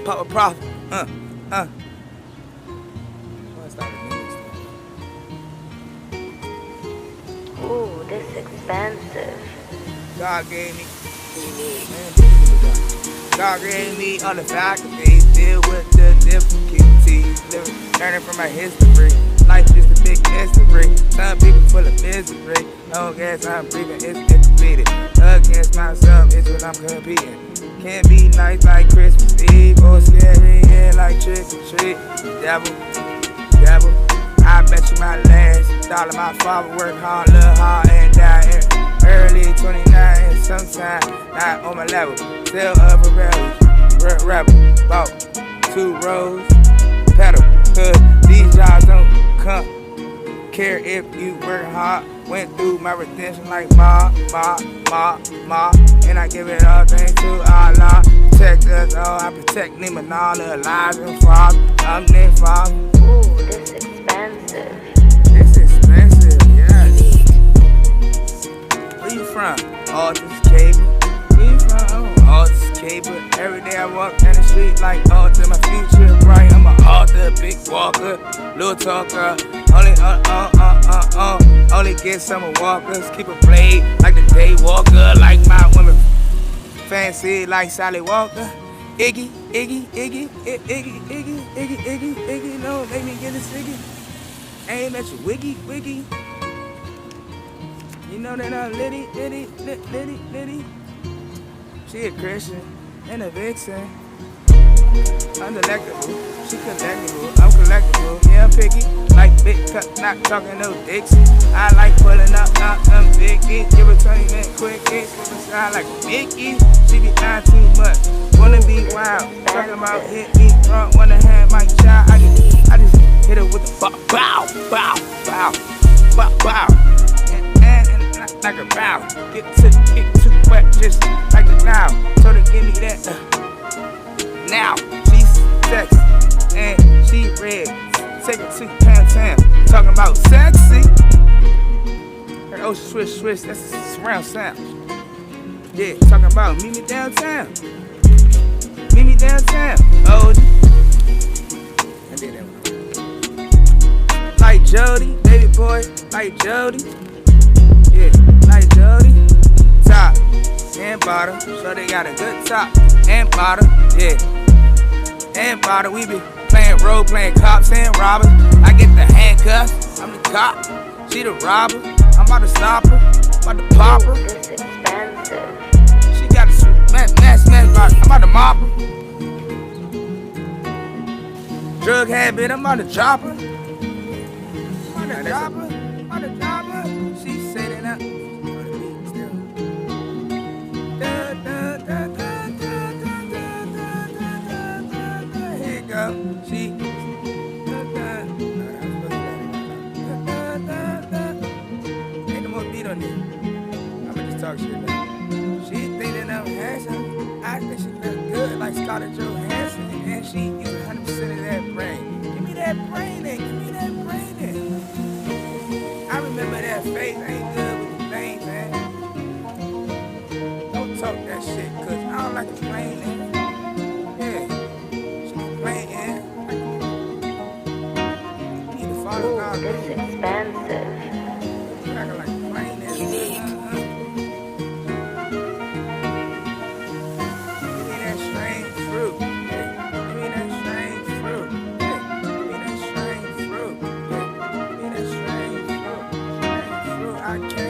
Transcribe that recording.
Poppa profit. Ooh, this expensive. God gave me. God gave me all the faculties, deal with the difficulties, learning from my history. Life is a big mystery. Some people full of misery. No gas, I'm breathing, it's incompleted. Against myself is what I'm competing. Can't be nice like Christmas Eve or scary, yeah, like trick or treat. Devil, devil, I bet you my last dollar. My father worked hard, look hard, and died early 29 and sometime not on my level. Still up a rebel, bought 2 rows, pedal, cause these jobs don't come. Care if you work hard, went through my redemption like ma, and I give it all thanks to Allah. Protect us all, I protect them and all the lives and fathers. I'm their father. Ooh, this expensive. This expensive, yeah. Where you from? All this cable. Where you from? All this cable. Every day I walk down the street like altar. My future bright. I'm an author, big walker, little talker. Only get summer walkers. Keep a blade like the day walker. Like my women fancy like Sally Walker. Iggy, no, make me get a ciggy. Aim at your wiggy. You know that I'm litty. She a Christian and a vixen. I'm delectable, she collectible, I'm collectible. Yeah, I'm picky, like big cut, not talking no dicks. I like pulling up, I'm biggie. Give her 20 minutes quick, slip aside like a Mickey. She be lying too much, wanna be wild. Talking about hit me drunk, wanna have my child. I just hit her with the bow. And like a bow. Get too wet, just like the now. Told her give me that. Now, she's sexy, and she red. Take it to town, talking about sexy. Her ocean swish, that's a surround sound. Yeah, talking about meet me downtown. Oh, I did that one. Like Jody, baby boy, like Jody. Yeah, like Jody. Top and bottom, so they got a good top and bottom, yeah. And bottom, we be playing role, playing cops and robbers. I get the handcuffs, I'm the cop, she the robber. I'm about to stop her, about to pop her. This expensive. She got a smash, I'm about to mop her. Drug habit, I'm about to drop her. She said it up. She ain't no more beat on it. I'ma just talk shit now. She think that I'm handsome. I think she look good like Scarlett Johansson. And she use 100% of that brain. Give me that brain then. I remember that face ain't good with the thing, man. Don't talk that shit, cause I don't like to play that. Ooh, this expensive. Unique. Give me that strange fruit. Give me that strange fruit. Give me that strange fruit. Give me that strange fruit. I can't.